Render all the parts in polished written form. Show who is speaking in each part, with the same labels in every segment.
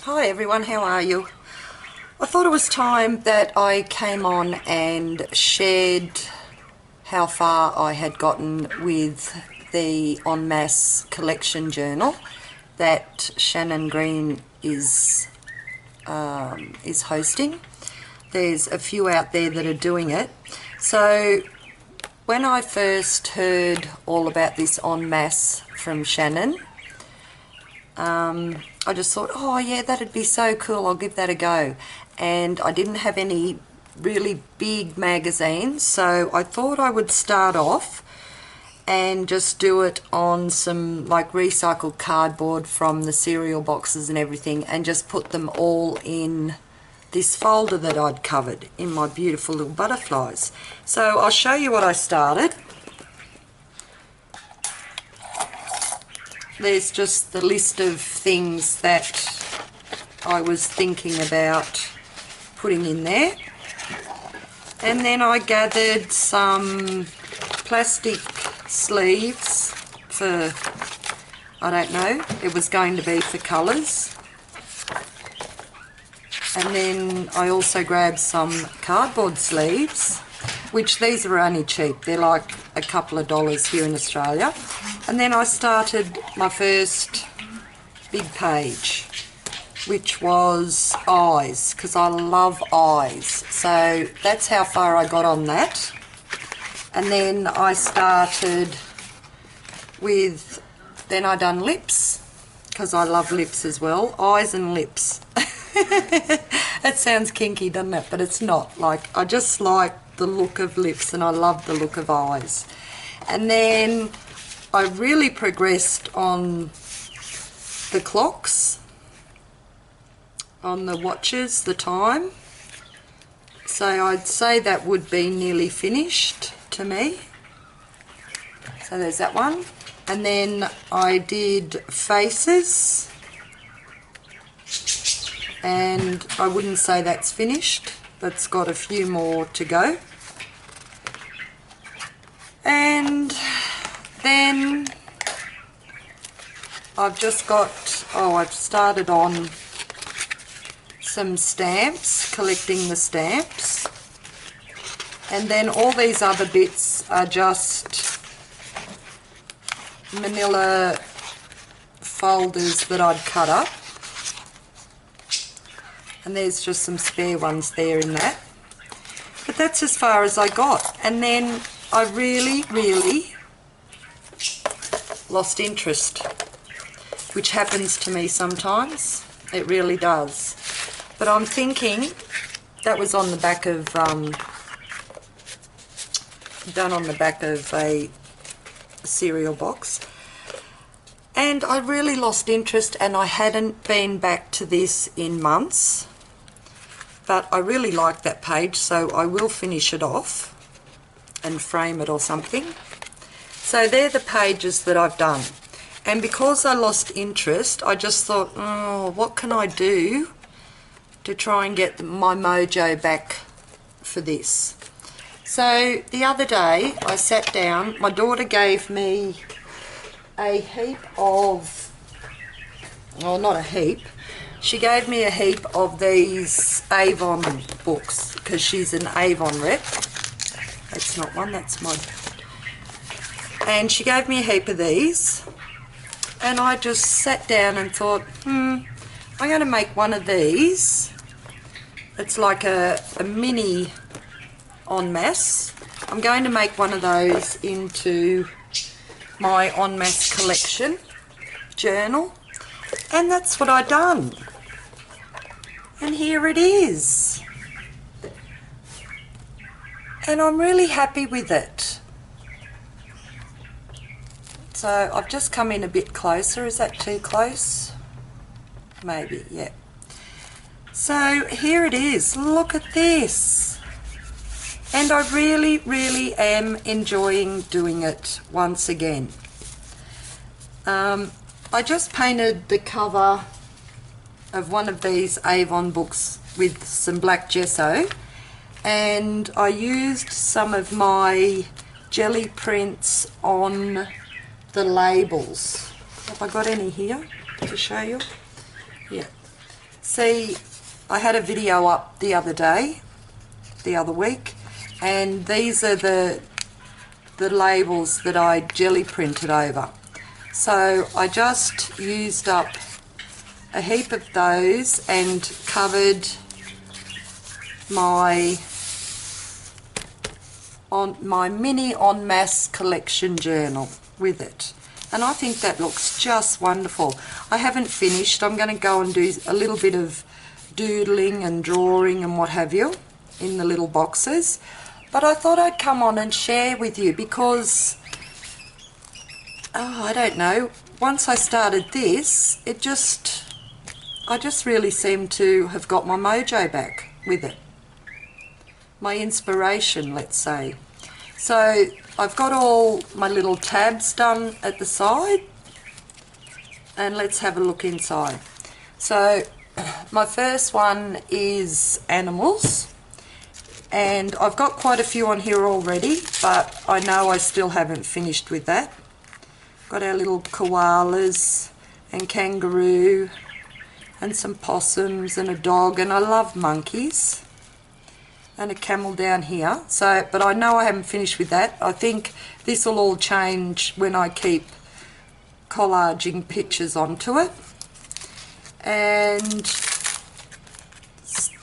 Speaker 1: Hi everyone, how are you? I thought it was time that I came on and shared how far I had gotten with the En Masse collection journal that Shannon Green is hosting. There's a few out there that are doing it. So when I first heard all about this En Masse from Shannon, I just thought, oh yeah, that'd be so cool, I'll give that a go. And I didn't have any really big magazines, so I thought I would start off and just do it on some like recycled cardboard from the cereal boxes and everything, and just put them all in this folder that I'd covered in my beautiful little butterflies. So I'll show you what I started. There's just the list of things that I was thinking about putting in there. And then I gathered some plastic sleeves for, I don't know, it was going to be for colours. And then I also grabbed some cardboard sleeves, which these are only cheap. They're like a couple of dollars here in Australia. And then I started my first big page, which was eyes, because I love eyes. So that's how far I got on that. And then I started with, then I done lips, because I love lips as well. Eyes and lips. That sounds kinky, doesn't it? But it's not. Like, I just like the look of lips and I love the look of eyes. And then I really progressed on the clocks, on the watches, the time. So I'd say that would be nearly finished to me. So there's that one. And then I did faces, and I wouldn't say that's finished. That's got a few more to go. And then I've just got, I've started on some stamps, collecting the stamps. And then all these other bits are just manila folders that I'd cut up. And there's just some spare ones there in that. But that's as far as I got. And then I really lost interest, which happens to me sometimes. It really does. But I'm thinking that was on the back of, done on the back of a cereal box. And I really lost interest, and I hadn't been back to this in months. But I really like that page, so I will finish it off and frame it or something. So they're the pages that I've done. And because I lost interest, I just thought, oh, what can I do to try and get my mojo back for this? So the other day I sat down, my daughter gave me a heap of, well, not a heap, she gave me a heap of these Avon books, because she's an Avon rep. That's not one, that's mine. And she gave me a heap of these, and I just sat down and thought, I'm going to make one of these. It's like a mini En Masse. I'm going to make one of those into my En Masse collection journal, and that's what I done. And here it is. And I'm really happy with it. So I've just come in a bit closer. Is that too close? Maybe, yeah. So here it is. Look at this. And I really am enjoying doing it once again. I just painted the cover of one of these Avon books with some black gesso, and I used some of my jelly prints on the labels. Have I got any here to show you? Yeah. See, I had a video up the other week, and these are the labels that I jelly printed over. So I just used up a heap of those and covered my mini En Masse collection journal with it, and I think that looks just wonderful. I haven't finished. I'm going to go and do a little bit of doodling and drawing and what have you in the little boxes, but I thought I'd come on and share with you because I don't know, once I started this, I just really seem to have got my mojo back with it, my inspiration, let's say. So I've got all my little tabs done at the side, and let's have a look inside. So my first one is animals, and I've got quite a few on here already, but I know I still haven't finished with that. Got our little koalas and kangaroo and some possums and a dog, and I love monkeys, and a camel down here. So, but I know I haven't finished with that. I think this will all change when I keep collaging pictures onto it. And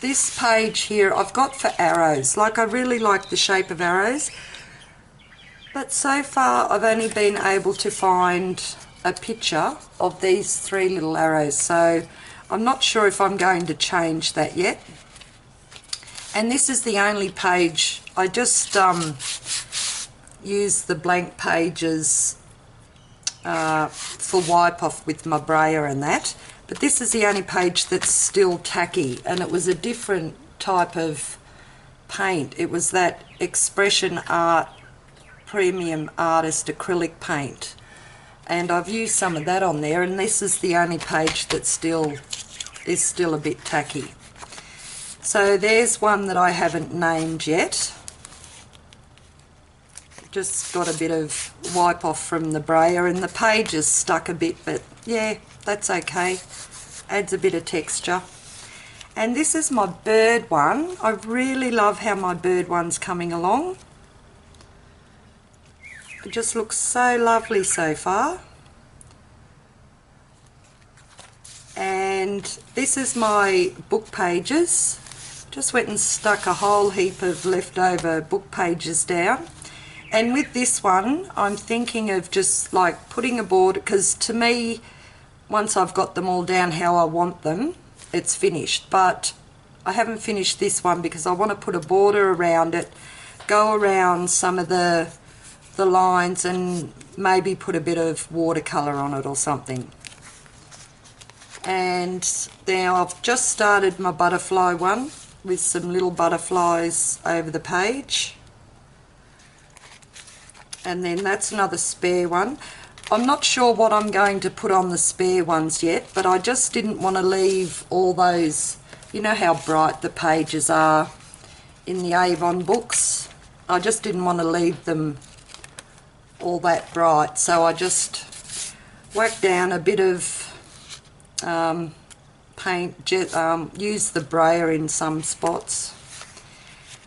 Speaker 1: this page here I've got for arrows. Like, I really like the shape of arrows, but so far I've only been able to find a picture of these 3 little arrows, so I'm not sure if I'm going to change that yet. And this is the only page. I just use the blank pages for wipe off with my brayer and that, but this is the only page that's still tacky, and it was a different type of paint. It was that Expression Art Premium Artist acrylic paint, and I've used some of that on there, and this is the only page that is still a bit tacky. So there's one that I haven't named yet. Just got a bit of wipe off from the brayer, and the page is stuck a bit, but yeah, that's okay. Adds a bit of texture. And this is my bird one. I really love how my bird one's coming along. It just looks so lovely so far. And this is my book pages. Just went and stuck a whole heap of leftover book pages down. And with this one, I'm thinking of just like putting a border, because to me, once I've got them all down how I want them, it's finished. But I haven't finished this one because I want to put a border around it, go around some of the lines, and maybe put a bit of watercolour on it or something. And now I've just started my butterfly one with some little butterflies over the page, and then that's another spare one. I'm not sure what I'm going to put on the spare ones yet, but I just didn't want to leave all those, you know how bright the pages are in the Avon books. I just didn't want to leave them all that bright, so I just whacked down a bit of paint, use the brayer in some spots.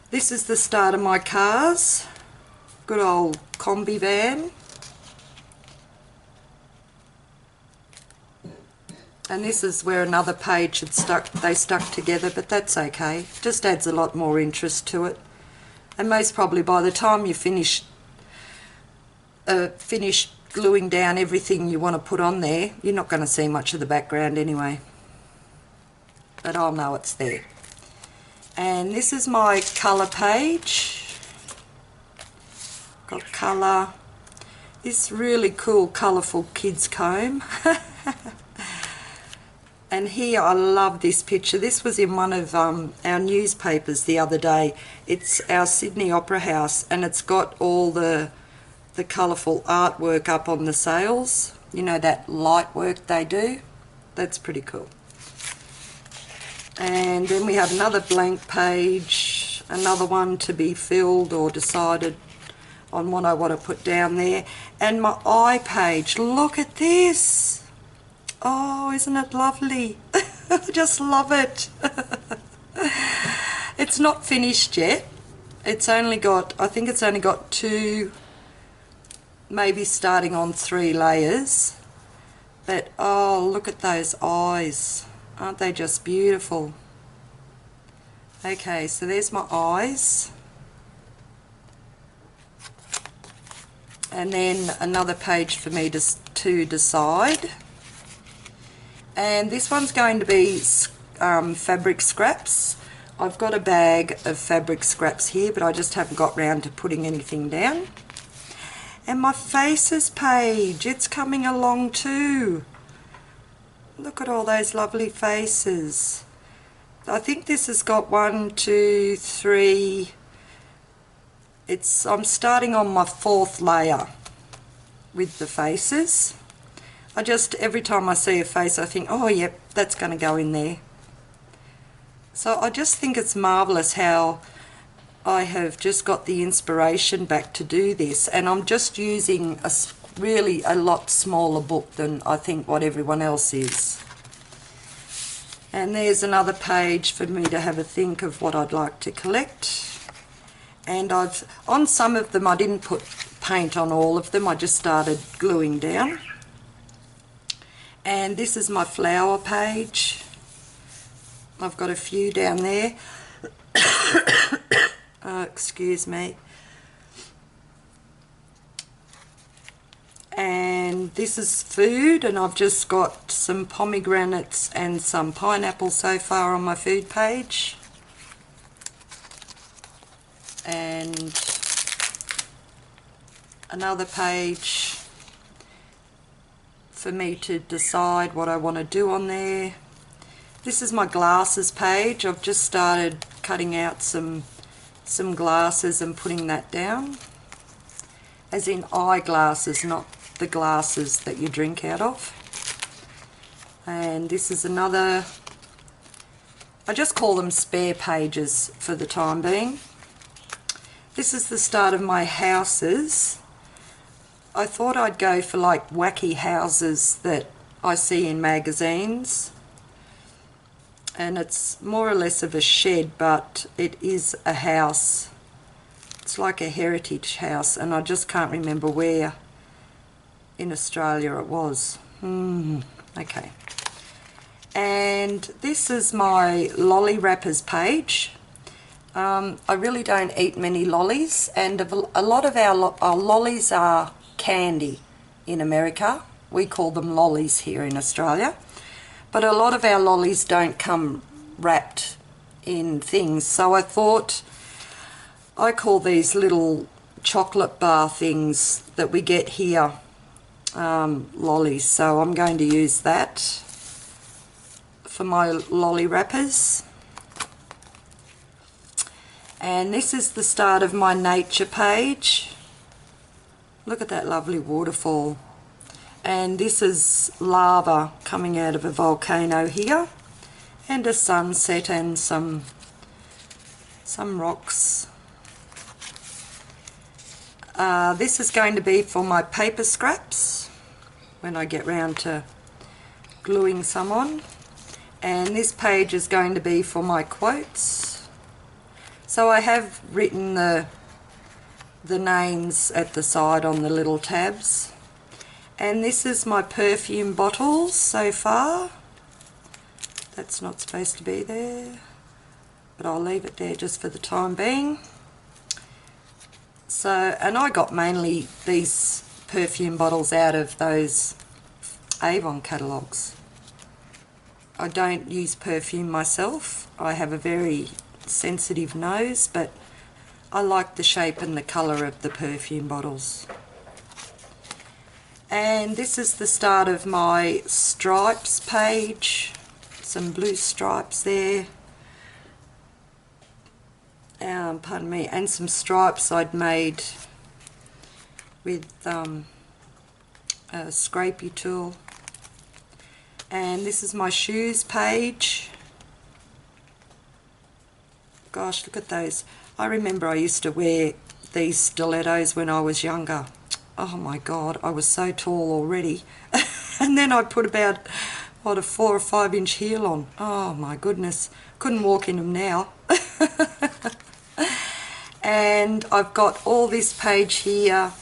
Speaker 1: This is the start of my cars. Good old combi van. And this is where another page had they stuck together, but that's okay. Just adds a lot more interest to it. And most probably by the time you finish gluing down everything you want to put on there, you're not going to see much of the background anyway. But I'll know it's there. And this is my colour page. Got colour. This really cool colourful kids comb. And here, I love this picture. This was in one of our newspapers the other day. It's our Sydney Opera House, and it's got all the colourful artwork up on the sails. You know, that light work they do? That's pretty cool. And then we have another blank page, another one to be filled or decided on what I want to put down there. And my eye page, look at this. Oh, isn't it lovely? I just love it. It's not finished yet. It's only got, I think it's only got 2, maybe starting on 3 layers. But oh, look at those eyes. Aren't they just beautiful? Okay, so there's my eyes. And then another page for me to decide. And this one's going to be fabric scraps. I've got a bag of fabric scraps here, but I just haven't got round to putting anything down. And my faces page, it's coming along too. Look at all those lovely faces. I think this has got 1, 2, 3. I'm starting on my 4th layer with the faces. Every time I see a face I think, oh yep, that's going to go in there. So I just think it's marvellous how I have just got the inspiration back to do this, and I'm just using really a lot smaller book than I think what everyone else is. And there's another page for me to have a think of what I'd like to collect. And on some of them I didn't put paint on all of them, I just started gluing down. And this is my flower page. I've got a few down there. Oh, excuse me. And this is food, and I've just got some pomegranates and some pineapple so far on my food page. And another page for me to decide what I want to do on there. This is my glasses page. I've just started cutting out some glasses and putting that down, as in eyeglasses, not the glasses that you drink out of. And this is another, I just call them spare pages for the time being. This is the start of my houses. I thought I'd go for like wacky houses that I see in magazines, and it's more or less of a shed, but it is a house. It's like a heritage house, and I just can't remember where in Australia it was. Okay. And this is my lolly wrappers page. I really don't eat many lollies, and a lot of our lollies are candy in America. We call them lollies here in Australia. But a lot of our lollies don't come wrapped in things, so I thought, I call these little chocolate bar things that we get here lollies, so I'm going to use that for my lolly wrappers. And this is the start of my nature page. Look at that lovely waterfall. And this is lava coming out of a volcano here, and a sunset and some rocks. This is going to be for my paper scraps when I get round to gluing some on. And this page is going to be for my quotes. So I have written the names at the side on the little tabs. And this is my perfume bottles so far. That's not supposed to be there, but I'll leave it there just for the time being. So, and I got mainly these perfume bottles out of those Avon catalogues. I don't use perfume myself. I have a very sensitive nose, but I like the shape and the colour of the perfume bottles. And this is the start of my stripes page. Some blue stripes there. Pardon me, and some stripes I'd made with a scrapey tool. And this is my shoes page. Gosh, look at those. I remember I used to wear these stilettos when I was younger. Oh my God, I was so tall already. And then I put about What, a 4 or 5 inch heel on. Oh my goodness, couldn't walk in them now. And I've got all this page here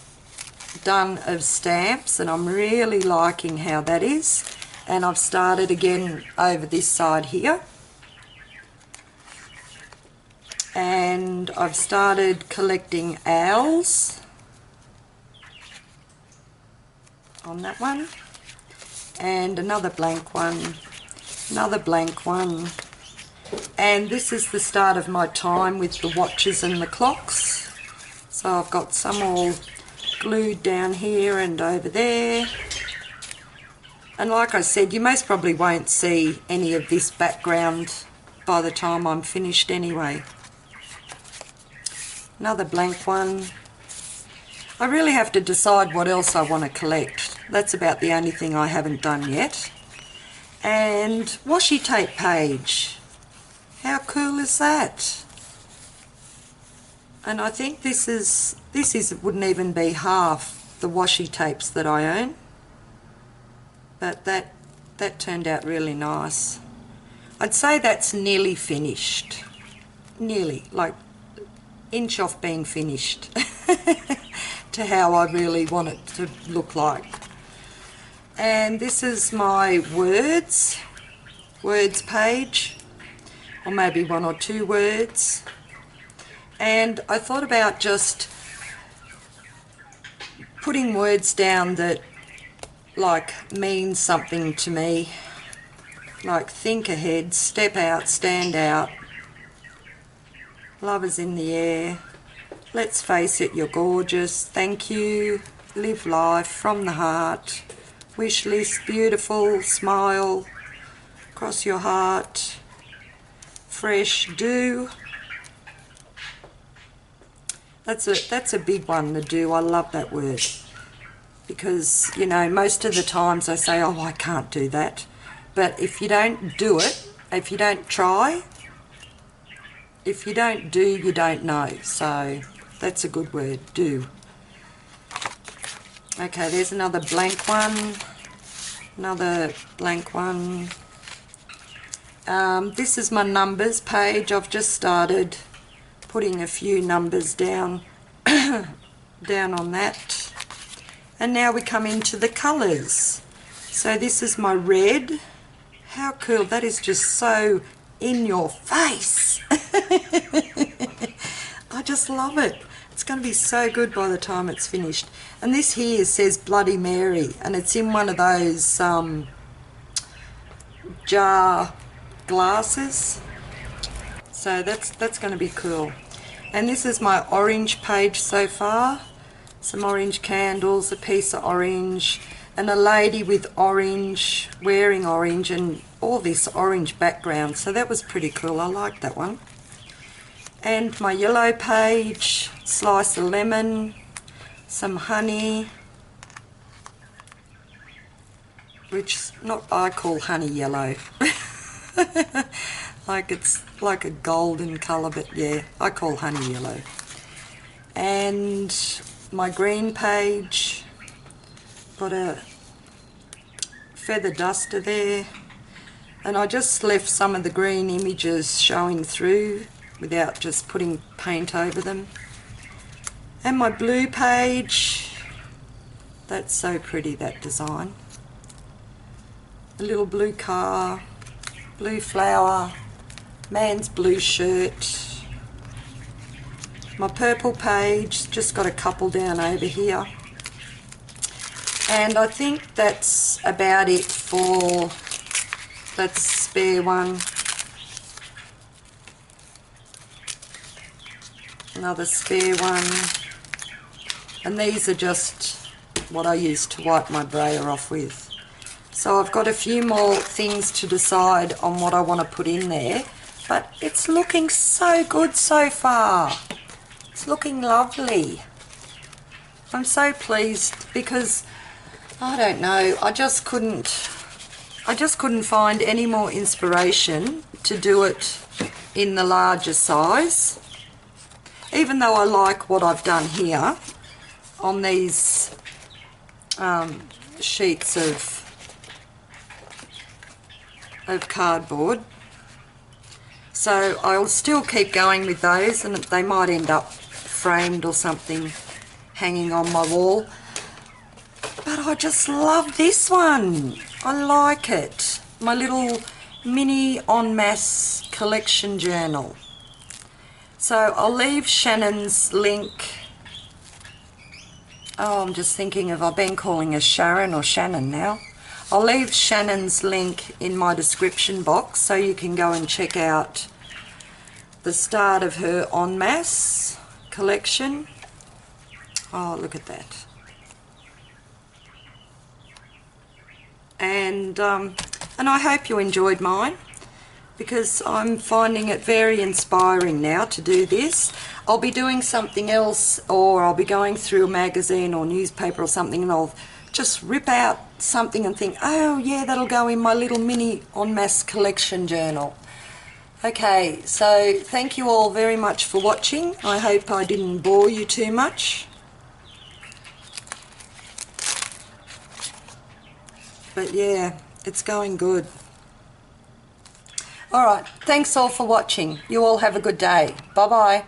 Speaker 1: done of stamps, and I'm really liking how that is. And I've started again over this side here, and I've started collecting owls on that one, and another blank one, another blank one. And this is the start of my time with the watches and the clocks. So I've got some all glued down here and over there. And like I said, you most probably won't see any of this background by the time I'm finished anyway. Another blank one. I really have to decide what else I want to collect. That's about the only thing I haven't done yet. And washi tape page. How cool is that? And I think this wouldn't even be half the washi tapes that I own. But that turned out really nice. I'd say that's nearly finished. Nearly, like inch off being finished to how I really want it to look like. And this is my words page, or maybe 1 or 2 words. And I thought about just putting words down that like mean something to me, like think ahead, step out, stand out, love is in the air, let's face it, you're gorgeous, thank you, live life from the heart, wish list, beautiful, smile, cross your heart, fresh, do. That's a big one, the do. I love that word, because you know, most of the times I say, oh, I can't do that, but if you don't do it, if you don't try, if you don't do, you don't know. So that's a good word, do. Okay, there's another blank one, another blank one. This is my numbers page. I've just started putting a few numbers down down on that. And now we come into the colours. So this is my red. How cool, that is just so in your face. I just love it. It's going to be so good by the time it's finished. And this here says Bloody Mary, and it's in one of those jar glasses. So that's going to be cool. And this is my orange page so far. Some orange candles, a piece of orange, and a lady with orange, wearing orange, and all this orange background. So that was pretty cool. I like that one. And my yellow page, slice of lemon, some honey, which not I call honey yellow. Like it's like a golden colour, but yeah, I call honey yellow. And my green page, got a feather duster there, and I just left some of the green images showing through without just putting paint over them. And my blue page, that's so pretty, that design. A little blue car, blue flower, man's blue shirt. My purple page, just got a couple down over here. And I think that's about it for that spare one. Another spare one. And these are just what I use to wipe my brayer off with. So I've got a few more things to decide on what I want to put in there. But it's looking so good so far. It's looking lovely. I'm so pleased because I don't know, I just couldn't find any more inspiration to do it in the larger size. Even though I like what I've done here on these sheets of of cardboard. So I'll still keep going with those, and they might end up framed or something hanging on my wall. But I just love this one. I like it. My little mini En Masse collection journal. So I'll leave Shannon's link. Oh, I'm just thinking if I've been calling her Sharon or Shannon now. I'll leave Shannon's link in my description box so you can go and check out the start of her En Masse collection. Oh, look at that. And I hope you enjoyed mine, because I'm finding it very inspiring now to do this. I'll be doing something else, or I'll be going through a magazine or newspaper or something, and I'll just rip out something and think, oh yeah, that'll go in my little mini En Masse collection journal. Okay, so thank you all very much for watching. I hope I didn't bore you too much. But yeah, it's going good. Alright, thanks all for watching. You all have a good day. Bye bye.